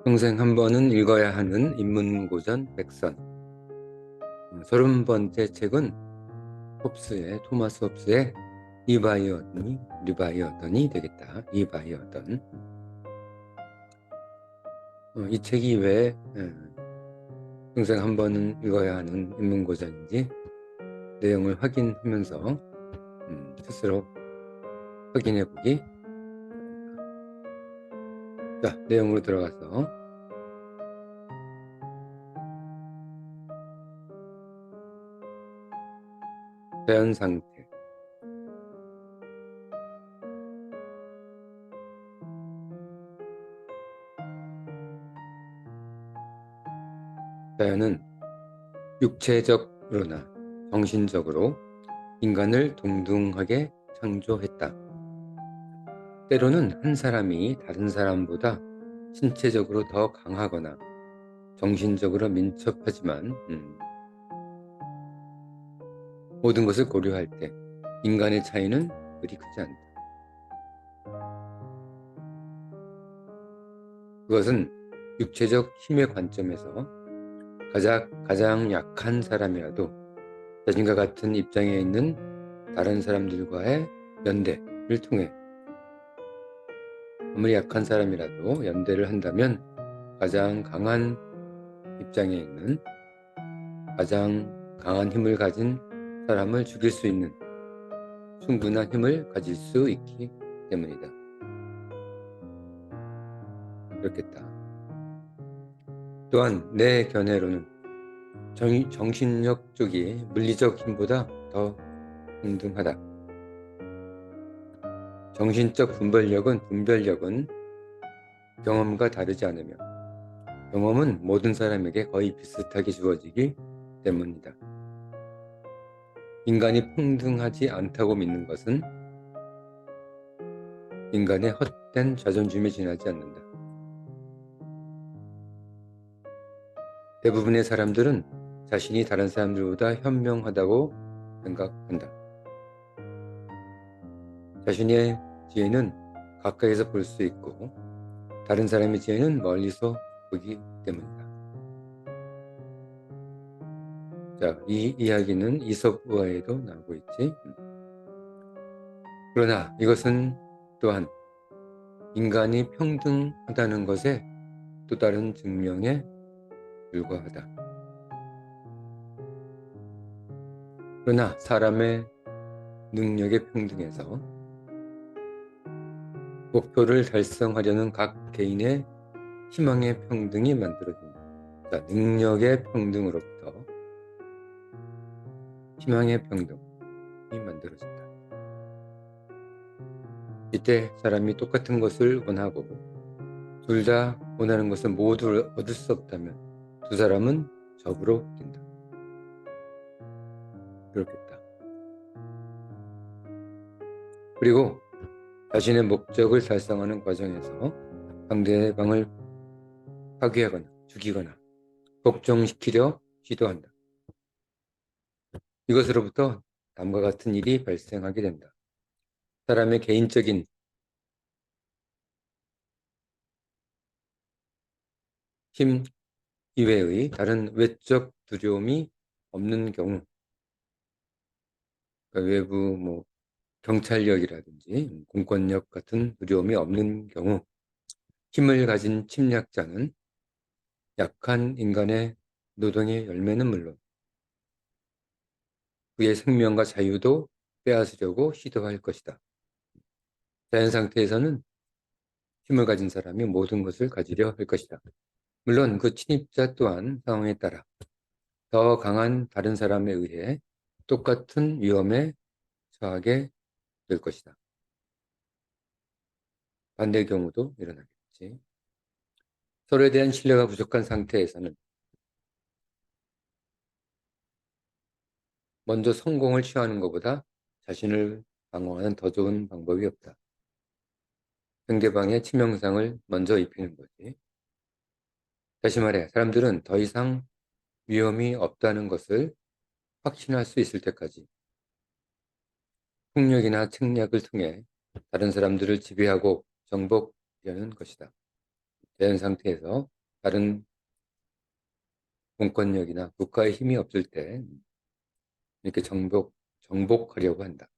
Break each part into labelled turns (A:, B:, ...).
A: 평생 한 번은 읽어야 하는 인문고전 백선. 30번째 책은 토마스 홉스의 리바이어던이 되겠다. 리바이어던. 이 책이 왜 평생 한 번은 읽어야 하는 인문고전인지 내용을 확인하면서 스스로 확인해 보기. 자, 내용으로 들어가서 자연 상태. 자연은 육체적으로나 정신적으로 인간을 동등하게 창조했다. 때로는 한 사람이 다른 사람보다 신체적으로 더 강하거나 정신적으로 민첩하지만 모든 것을 고려할 때 인간의 차이는 그리 크지 않다. 그것은 육체적 힘의 관점에서 가장 약한 사람이라도 자신과 같은 입장에 있는 다른 사람들과의 연대를 통해, 아무리 약한 사람이라도 연대를 한다면 가장 강한 입장에 있는 가장 강한 힘을 가진 사람을 죽일 수 있는 충분한 힘을 가질 수 있기 때문이다. 그렇겠다. 또한 내 견해로는 정신력 쪽이 물리적 힘보다 더 동등하다. 정신적 분별력은 경험과 다르지 않으며 경험은 모든 사람에게 거의 비슷하게 주어지기 때문이다. 인간이 평등하지 않다고 믿는 것은 인간의 헛된 자존심에 지나지 않는다. 대부분의 사람들은 자신이 다른 사람들보다 현명하다고 생각한다. 자신의 지혜는 가까이서 볼 수 있고 다른 사람의 지혜는 멀리서 보기 때문이다. 자, 이 이야기는 이솝우화에도 나오고 있지. 그러나 이것은 또한 인간이 평등하다는 것의 또 다른 증명에 불과하다. 그러나 사람의 능력의 평등에서 목표를 달성하려는 각 개인의 희망의 평등이 만들어진다. 자, 능력의 평등으로부터 희망의 평등이 만들어진다. 이때 사람이 똑같은 것을 원하고 둘 다 원하는 것은 모두 얻을 수 없다면 두 사람은 적으로 된다. 그렇겠다. 그리고 자신의 목적을 달성하는 과정에서 상대방을 파괴하거나 죽이거나 복종시키려 시도한다. 이것으로부터 다음과 같은 일이 발생하게 된다. 사람의 개인적인 힘 이외의 다른 외적 두려움이 없는 경우, 그러니까 외부 경찰력이라든지 공권력 같은 두려움이 없는 경우, 힘을 가진 침략자는 약한 인간의 노동의 열매는 물론 그의 생명과 자유도 빼앗으려고 시도할 것이다. 자연 상태에서는 힘을 가진 사람이 모든 것을 가지려 할 것이다. 물론 그 침입자 또한 상황에 따라 더 강한 다른 사람에 의해 똑같은 위험에 처하게 될 것이다. 반대의 경우도 일어나겠지. 서로에 대한 신뢰가 부족한 상태에서는 먼저 성공을 취하는 것보다 자신을 방어하는 더 좋은 방법이 없다. 상대방의 치명상을 먼저 입히는 거지. 다시 말해, 사람들은 더 이상 위험이 없다는 것을 확신할 수 있을 때까지 폭력이나 책략을 통해 다른 사람들을 지배하고 정복하려는 것이다. 자연 상태에서 다른 공권력이나 국가의 힘이 없을 때 이렇게 정복하려고 한다.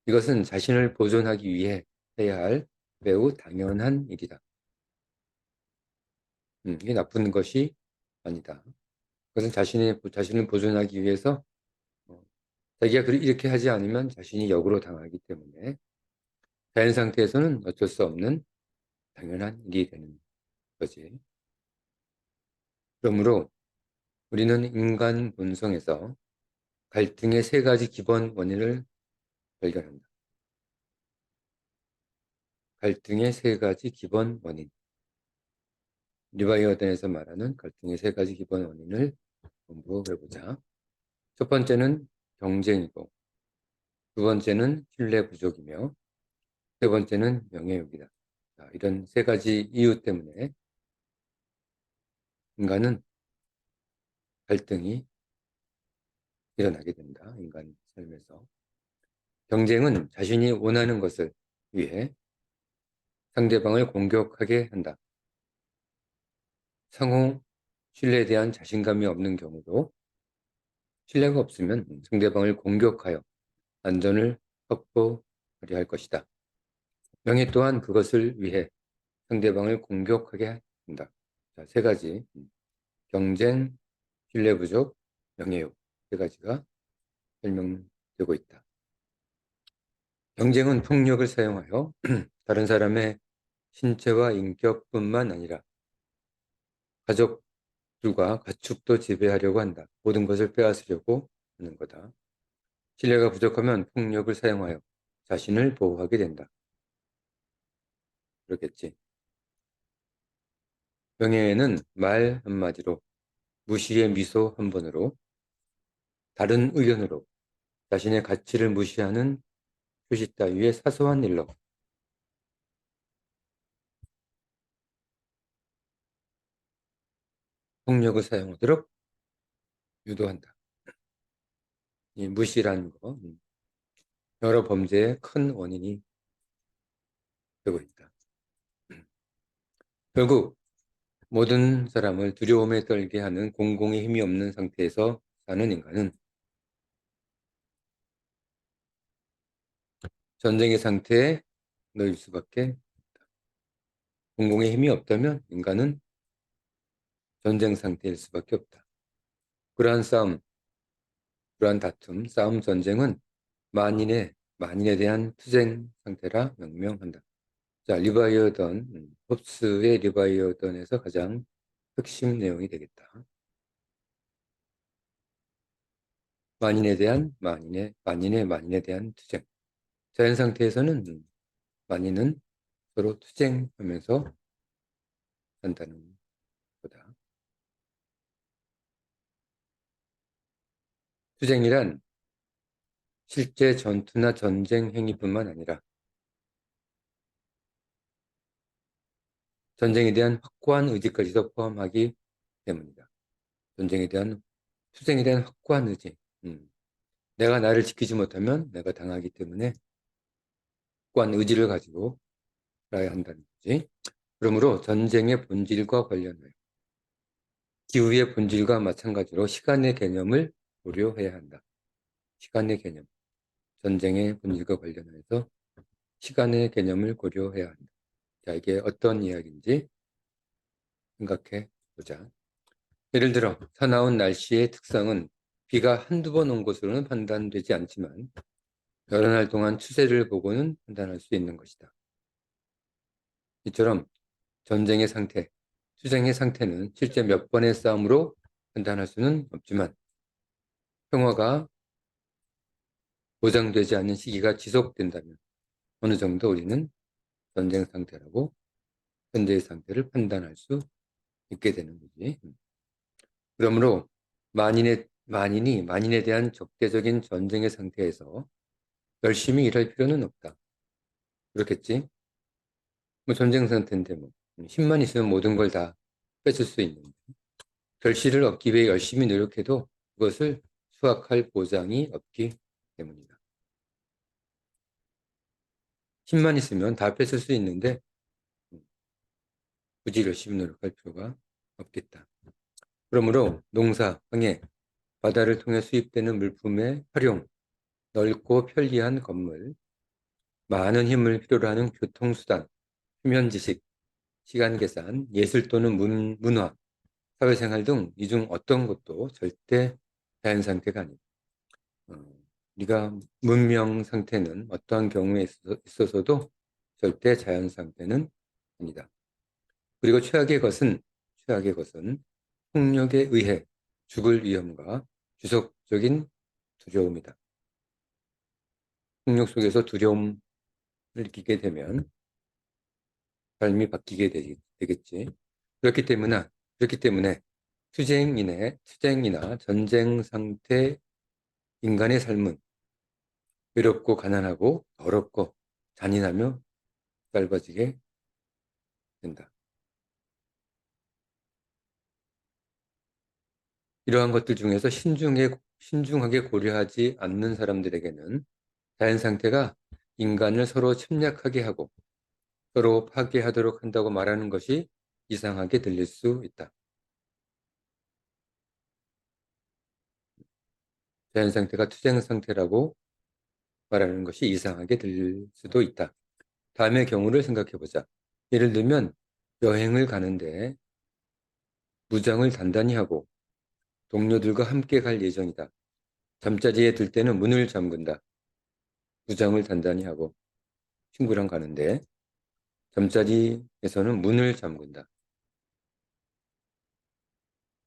A: 이것은 자신을 보존하기 위해 해야 할 매우 당연한 일이다. 이게 나쁜 것이 아니다. 그것은 자신을 보존하기 위해서 어, 자기가 이렇게 하지 않으면 자신이 역으로 당하기 때문에 자연 상태에서는 어쩔 수 없는 당연한 일이 되는 거지. 그러므로 우리는 인간 본성에서 갈등의 세 가지 기본 원인을 발견한다. 갈등의 세 가지 기본 원인. 리바이어던에서 말하는 갈등의 세 가지 기본 원인을 공부해보자. 첫 번째는 경쟁이고, 두 번째는 신뢰 부족이며, 세 번째는 명예욕이다. 자, 이런 세 가지 이유 때문에 인간은 갈등이 일어나게 된다. 인간 삶에서. 경쟁은 자신이 원하는 것을 위해 상대방을 공격하게 한다. 상호 신뢰에 대한 자신감이 없는 경우도 신뢰가 없으면 상대방을 공격하여 안전을 확보하려 할 것이다. 명예 또한 그것을 위해 상대방을 공격하게 한다. 자, 세 가지. 경쟁, 신뢰 부족, 명예욕. 세 가지가 설명되고 있다. 경쟁은 폭력을 사용하여 다른 사람의 신체와 인격뿐만 아니라 가족들과 가축도 지배하려고 한다. 모든 것을 빼앗으려고 하는 거다. 신뢰가 부족하면 폭력을 사용하여 자신을 보호하게 된다. 그렇겠지. 명예에는 말 한마디로, 무시의 미소 한 번으로, 다른 의견으로, 자신의 가치를 무시하는 표시 따위의 사소한 일로 폭력을 사용하도록 유도한다. 이 무시라는 거, 여러 범죄의 큰 원인이 되고 있다. 결국 모든 사람을 두려움에 떨게 하는 공공의 힘이 없는 상태에서 사는 인간은 전쟁의 상태에 놓일 수밖에 없다. 공공의 힘이 없다면 인간은 전쟁 상태일 수밖에 없다. 그러한 싸움, 그러한 다툼, 싸움, 전쟁은 만인에 대한 투쟁 상태라 명명한다. 자, 홉스의 리바이어던에서 가장 핵심 내용이 되겠다. 만인에 대한 투쟁. 자연 상태에서는 만인은 서로 투쟁하면서 산다는 거다. 투쟁이란 실제 전투나 전쟁 행위뿐만 아니라 전쟁에 대한 확고한 의지까지도 포함하기 때문이다. 투쟁에 대한 확고한 의지. 내가 나를 지키지 못하면 내가 당하기 때문에 확고한 의지를 가지고 살아야 한다는 거지. 그러므로 전쟁의 본질과 관련하여 기후의 본질과 마찬가지로 시간의 개념을 고려해야 한다. 시간의 개념. 전쟁의 본질과 관련해서 시간의 개념을 고려해야 한다. 자, 이게 어떤 이야기인지 생각해 보자. 예를 들어 사나운 날씨의 특성은 비가 한두 번 온 것으로는 판단되지 않지만 여러 날 동안 추세를 보고는 판단할 수 있는 것이다. 이처럼 전쟁의 상태, 투쟁의 상태는 실제 몇 번의 싸움으로 판단할 수는 없지만 평화가 보장되지 않는 시기가 지속된다면 어느 정도 우리는 전쟁 상태라고 현재의 상태를 판단할 수 있게 되는 거지. 그러므로 만인에 대한 적대적인 전쟁의 상태에서 열심히 일할 필요는 없다. 그렇겠지? 뭐 전쟁 상태인데 뭐 힘만 있으면 모든 걸 다 뺏을 수 있는데 결실을 얻기 위해 열심히 노력해도 그것을 수확할 보장이 없기 때문이다. 힘만 있으면 다 뺏을 수 있는데 굳이 열심히 노력할 필요가 없겠다. 그러므로 농사, 항해, 바다를 통해 수입되는 물품의 활용, 넓고 편리한 건물, 많은 힘을 필요로 하는 교통수단, 표면 지식, 시간 계산, 예술 또는 문화, 사회생활 등 이 중 어떤 것도 절대 자연 상태가 아니다. 우리가 문명 상태는 어떠한 경우에 있어서도 절대 자연 상태는 아니다. 그리고 최악의 것은 폭력에 의해 죽을 위험과 지속적인 두려움이다. 폭력 속에서 두려움을 느끼게 되면 삶이 바뀌게 되겠지. 그렇기 때문에 투쟁이나 전쟁 상태 인간의 삶은 외롭고 가난하고 더럽고 잔인하며 짧아지게 된다. 이러한 것들 중에서 신중하게 고려하지 않는 사람들에게는 자연 상태가 인간을 서로 침략하게 하고 서로 파괴하도록 한다고 말하는 것이 이상하게 들릴 수 있다. 자연 상태가 투쟁 상태라고 말하는 것이 이상하게 들릴 수도 있다. 다음의 경우를 생각해 보자. 예를 들면 여행을 가는데 무장을 단단히 하고 동료들과 함께 갈 예정이다. 잠자리에 들 때는 문을 잠근다. 무장을 단단히 하고 친구랑 가는데 잠자리에서는 문을 잠근다.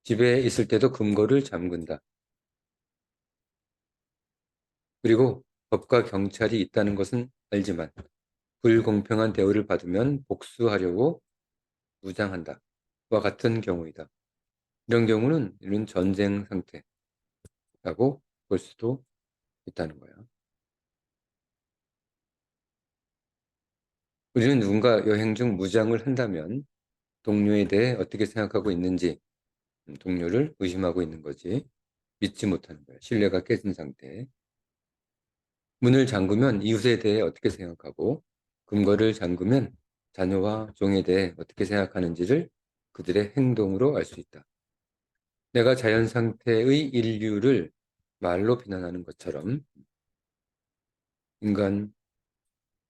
A: 집에 있을 때도 금고를 잠근다. 그리고 법과 경찰이 있다는 것은 알지만 불공평한 대우를 받으면 복수하려고 무장한다. 와 같은 경우이다. 이런 경우는 이런 전쟁 상태라고 볼 수도 있다는 거야. 우리는 누군가 여행 중 무장을 한다면 동료에 대해 어떻게 생각하고 있는지 동료를 의심하고 있는 거지. 믿지 못하는 거야. 신뢰가 깨진 상태. 문을 잠그면 이웃에 대해 어떻게 생각하고 금고를 잠그면 자녀와 종에 대해 어떻게 생각하는지를 그들의 행동으로 알 수 있다. 내가 자연 상태의 인류를 말로 비난하는 것처럼 인간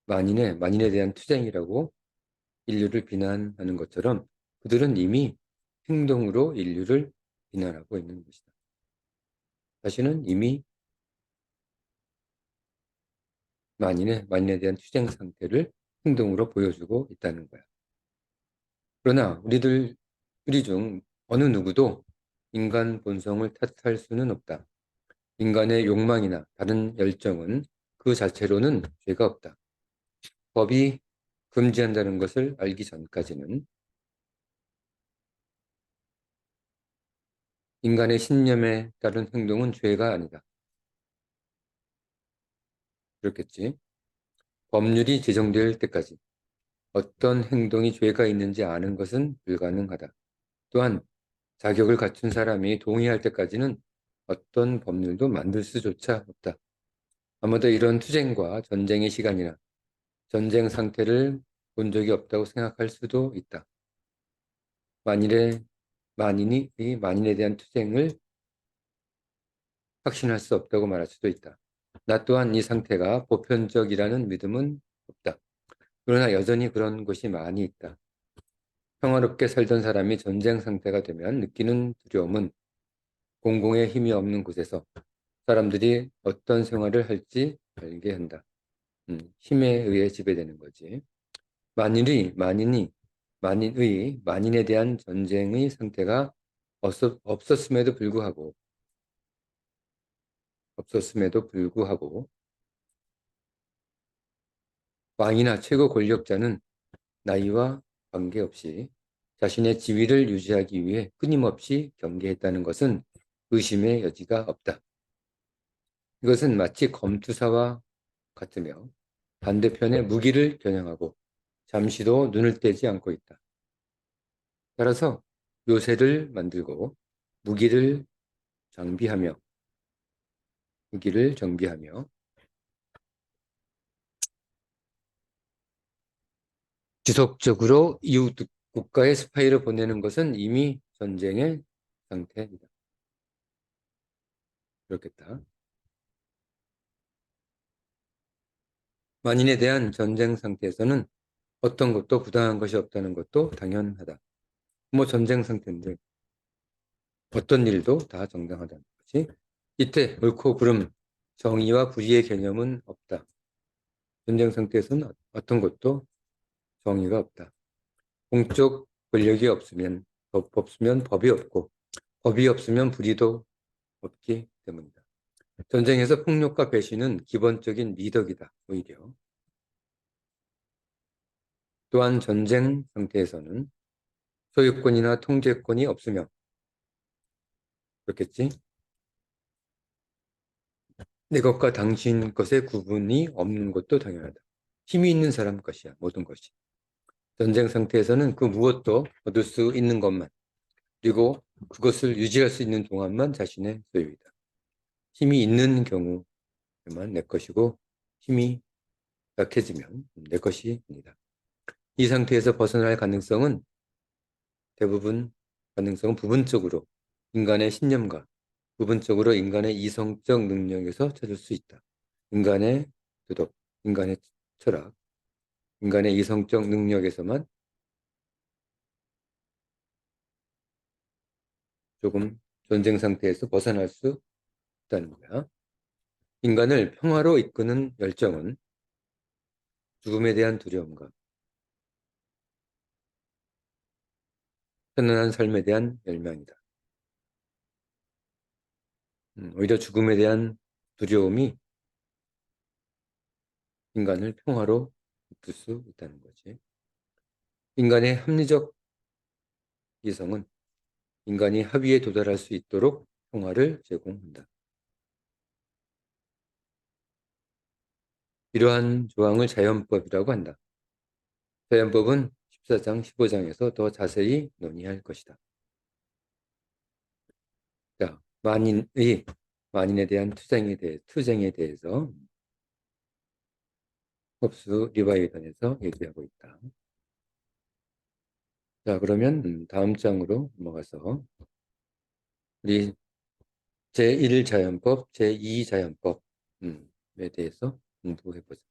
A: 만인에 대한 투쟁이라고 인류를 비난하는 것처럼 그들은 이미 행동으로 인류를 비난하고 있는 것이다. 자신은 이미 만인에 대한 투쟁 상태를 행동으로 보여주고 있다는 거야. 그러나 우리 중 어느 누구도 인간 본성을 탓할 수는 없다. 인간의 욕망이나 다른 열정은 그 자체로는 죄가 없다. 법이 금지한다는 것을 알기 전까지는 인간의 신념에 따른 행동은 죄가 아니다. 그렇겠지. 법률이 제정될 때까지 어떤 행동이 죄가 있는지 아는 것은 불가능하다. 또한 자격을 갖춘 사람이 동의할 때까지는 어떤 법률도 만들 수조차 없다. 아마도 이런 투쟁과 전쟁의 시간이나 전쟁 상태를 본 적이 없다고 생각할 수도 있다. 이 만인에 대한 투쟁을 확신할 수 없다고 말할 수도 있다. 나 또한 이 상태가 보편적이라는 믿음은 없다. 그러나 여전히 그런 곳이 많이 있다. 평화롭게 살던 사람이 전쟁 상태가 되면 느끼는 두려움은 공공의 힘이 없는 곳에서 사람들이 어떤 생활을 할지 알게 한다. 힘에 의해 지배되는 거지. 만인에 대한 전쟁의 상태가 없었음에도 불구하고 왕이나 최고 권력자는 나이와 관계없이 자신의 지위를 유지하기 위해 끊임없이 경계했다는 것은 의심의 여지가 없다. 이것은 마치 검투사와 같으며 반대편에 무기를 겨냥하고 잠시도 눈을 떼지 않고 있다. 따라서 요새를 만들고 무기를 장비하며 지속적으로 국가의 스파이를 보내는 것은 이미 전쟁의 상태입니다. 그렇겠다. 만인에 대한 전쟁 상태에서는 어떤 것도 부당한 것이 없다는 것도 당연하다. 뭐 전쟁 상태인데 어떤 일도 다 정당하다는 거지. 이때 옳고 그름, 정의와 불의의 개념은 없다. 전쟁 상태에서는 어떤 것도 정의가 없다. 공적 권력이 없으면 법 없으면 법이 없고 법이 없으면 불의도 없기 때문이다. 전쟁에서 폭력과 배신은 기본적인 미덕이다. 오히려. 또한 전쟁 상태에서는 소유권이나 통제권이 없으며 그렇겠지? 내 것과 당신 것의 구분이 없는 것도 당연하다. 힘이 있는 사람 것이야. 모든 것이. 전쟁 상태에서는 그 무엇도 얻을 수 있는 것만 그리고 그것을 유지할 수 있는 동안만 자신의 소유이다. 힘이 있는 경우에만 내 것이고 힘이 약해지면 내 것이 아니다. 이 상태에서 벗어날 가능성은 부분적으로 인간의 신념과 부분적으로 인간의 이성적 능력에서 찾을 수 있다. 인간의 도덕, 인간의 철학, 인간의 이성적 능력에서만 조금 전쟁 상태에서 벗어날 수 있다는 거야. 인간을 평화로 이끄는 열정은 죽음에 대한 두려움과 편안한 삶에 대한 열망이다. 오히려 죽음에 대한 두려움이 인간을 평화로 이끌 수 있다는 거지. 인간의 합리적 이성은 인간이 합의에 도달할 수 있도록 평화를 제공한다. 이러한 조항을 자연법이라고 한다. 자연법은 14장, 15장에서 더 자세히 논의할 것이다. 자, 만인에 대한 투쟁에 대해서 홉스 리바이던에서 얘기하고 있다. 자, 그러면 다음 장으로 넘어가서 우리 제1자연법, 제2자연법에 대해서 공부해보자.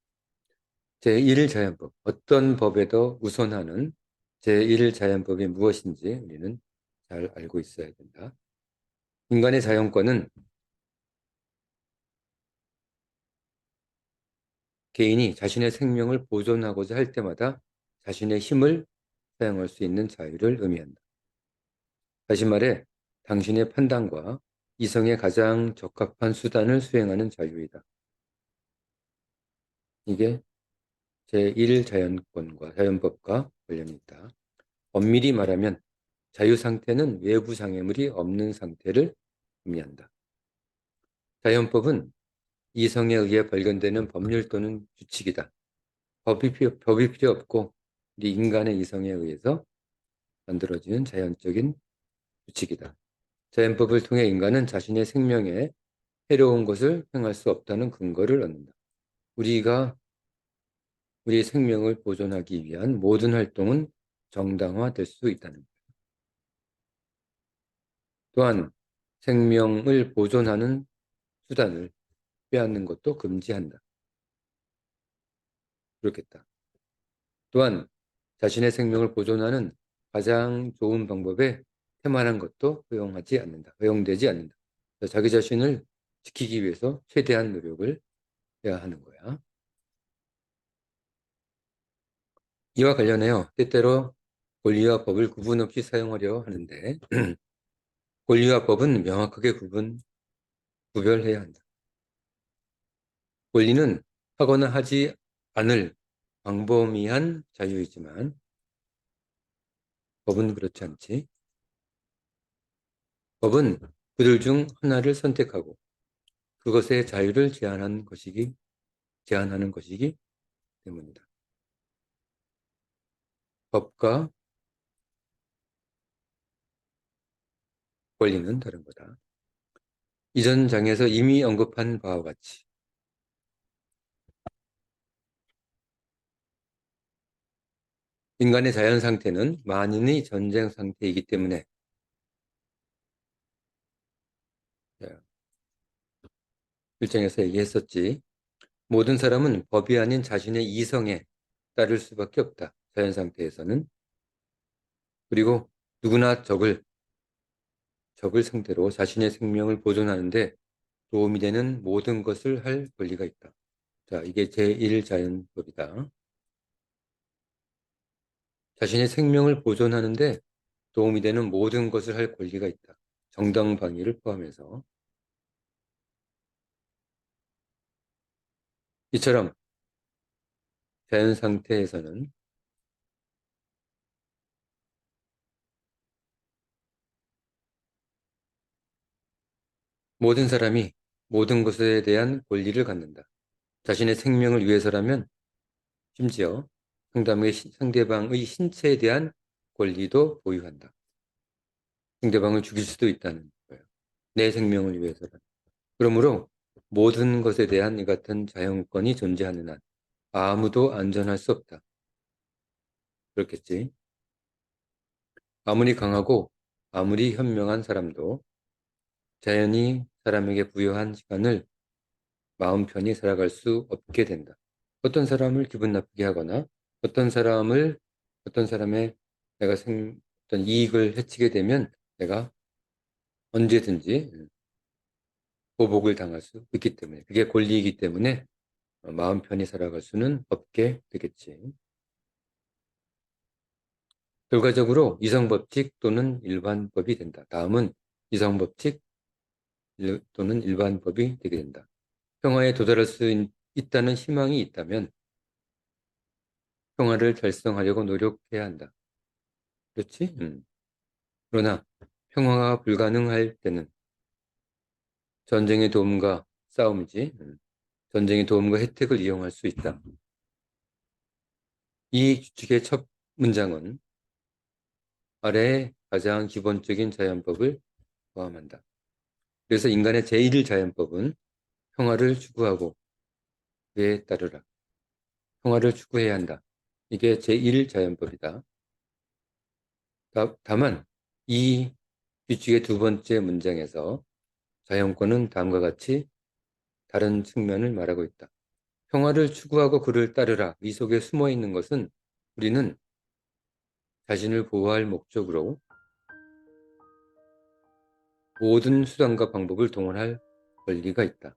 A: 제1자연법, 어떤 법에도 우선하는 제1자연법이 무엇인지 우리는 잘 알고 있어야 된다. 인간의 자연권은 개인이 자신의 생명을 보존하고자 할 때마다 자신의 힘을 사용할 수 있는 자유를 의미한다. 다시 말해 당신의 판단과 이성에 가장 적합한 수단을 수행하는 자유이다. 이게 제1자연권과 자연법과 관련이 있다. 엄밀히 말하면 자유 상태는 외부 장애물이 없는 상태를 의미한다. 자연법은 이성에 의해 발견되는 법률 또는 규칙이다. 법이 필요 없고 우리 인간의 이성에 의해서 만들어지는 자연적인 규칙이다. 자연법을 통해 인간은 자신의 생명에 해로운 것을 행할 수 없다는 근거를 얻는다. 우리가 우리의 생명을 보존하기 위한 모든 활동은 정당화될 수 있다는 것. 또한 생명을 보존하는 수단을 빼앗는 것도 금지한다. 그렇겠다. 또한 자신의 생명을 보존하는 가장 좋은 방법에 태만한 것도 허용되지 않는다. 자기 자신을 지키기 위해서 최대한 노력을 해야 하는 거야. 이와 관련해요. 때때로 권리와 법을 구분 없이 사용하려 하는데 권리와 법은 명확하게 구별해야 한다. 권리는 하거나 하지 않을 광범위한 자유이지만 법은 그렇지 않지. 법은 그들 중 하나를 선택하고 그것의 자유를 제한하는 것이기 때문이다. 법과 권리는 다른 거다. 이전 장에서 이미 언급한 바와 같이 인간의 자연 상태는 만인의 전쟁 상태이기 때문에 일정에서 얘기했었지. 모든 사람은 법이 아닌 자신의 이성에 따를 수밖에 없다. 자연 상태에서는. 그리고 누구나 적을 상대로 자신의 생명을 보존하는데 도움이 되는 모든 것을 할 권리가 있다. 자, 이게 제1자연법이다. 자신의 생명을 보존하는데 도움이 되는 모든 것을 할 권리가 있다. 정당방위를 포함해서. 이처럼 자연 상태에서는 모든 사람이 모든 것에 대한 권리를 갖는다. 자신의 생명을 위해서라면 심지어 상대방의 신체에 대한 권리도 보유한다. 상대방을 죽일 수도 있다는 거예요. 내 생명을 위해서라면. 그러므로 모든 것에 대한 이 같은 자연권이 존재하는 한 아무도 안전할 수 없다. 그렇겠지. 아무리 강하고 아무리 현명한 사람도 자연이 사람에게 부여한 시간을 마음 편히 살아갈 수 없게 된다. 어떤 사람을 기분 나쁘게 하거나 어떤 사람의 어떤 이익을 해치게 되면 내가 언제든지 보복을 당할 수 있기 때문에 그게 권리이기 때문에 마음 편히 살아갈 수는 없게 되겠지. 결과적으로 이성법칙 또는 일반법이 된다. 다음은 이성법칙 또는 일반법이 되게 된다. 평화에 도달할 수 있다는 희망이 있다면 평화를 달성하려고 노력해야 한다. 그렇지? 그러나 평화가 불가능할 때는 전쟁의 도움과 싸움이지. 전쟁의 도움과 혜택을 이용할 수 있다. 이 규칙의 첫 문장은 아래의 가장 기본적인 자연법을 포함한다. 그래서 인간의 제1자연법은 평화를 추구하고 그에 따르라. 평화를 추구해야 한다. 이게 제1자연법이다. 다만 이 규칙의 두 번째 문장에서 자연권은 다음과 같이 다른 측면을 말하고 있다. 평화를 추구하고 그를 따르라. 이 속에 숨어 있는 것은 우리는 자신을 보호할 목적으로 모든 수단과 방법을 동원할 권리가 있다.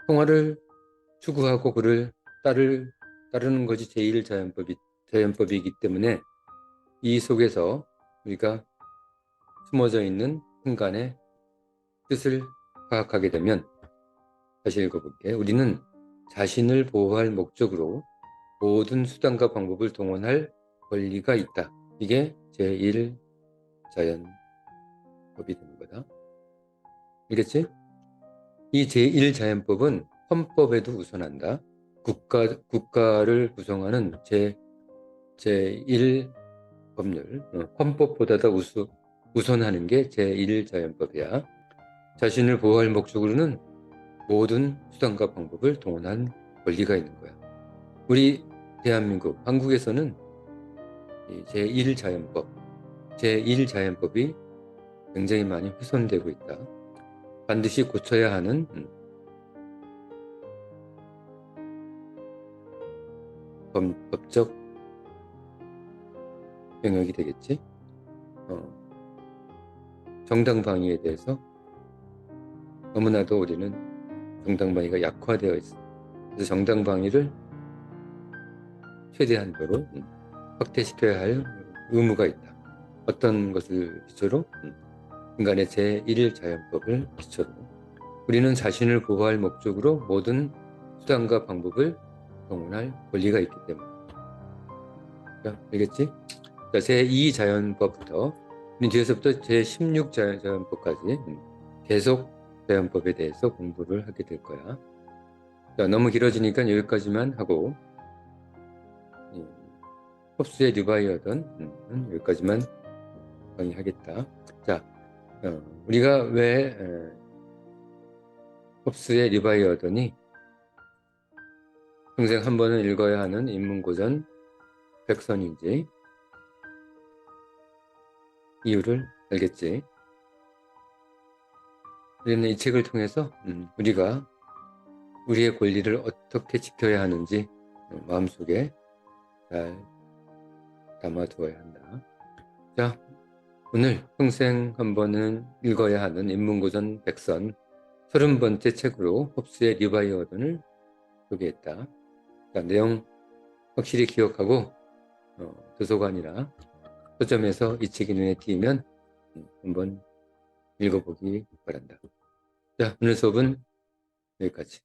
A: 평화를 추구하고 그를 따르는 것이 자연법이기 때문에 이 속에서 우리가 숨어져 있는 인간의 뜻을 파악하게 되면 다시 읽어볼게. 우리는 자신을 보호할 목적으로 모든 수단과 방법을 동원할 권리가 있다. 이게 제1자연법이 되는 거다. 알겠지? 이 제1자연법은 헌법에도 우선한다. 국가를 구성하는 제1 법률, 헌법보다 우선하는 게 제1자연법이야. 자신을 보호할 목적으로는 모든 수단과 방법을 동원한 권리가 있는 거야. 우리 대한민국, 한국에서는 제1자연법이 굉장히 많이 훼손되고 있다. 반드시 고쳐야 하는 법적 영역이 되겠지. 정당방위에 대해서 너무나도 우리는 정당방위가 약화되어 있어. 그래서 정당방위를 최대한도로 확대시켜야 할 의무가 있다. 어떤 것을 기초로? 인간의 제1자연법을 기초로 우리는 자신을 보호할 목적으로 모든 수단과 방법을 동원할 권리가 있기 때문에. 알겠지? 제2자연법부터 뒤에서부터 제16자연법까지 계속 자연법에 대해서 공부를 하게 될 거야. 자, 너무 길어지니까 여기까지만 하고 홉스의 리바이어던 여기까지만 강의하겠다. 자, 우리가 왜 홉스의 리바이어던이 평생 한 번은 읽어야 하는 인문고전 백선인지 이유를 알겠지. 우리는 이 책을 통해서 우리가 우리의 권리를 어떻게 지켜야 하는지 마음속에 잘 담아두어야 한다. 자, 오늘 평생 한 번은 읽어야 하는 인문고전 백선 30번째 책으로 홉스의 리바이어던을 소개했다. 자, 내용 확실히 기억하고 도서관이나 서점에서 이 책이 눈에 띄면 한번 읽어보기 바란다. 자, 오늘 수업은 여기까지.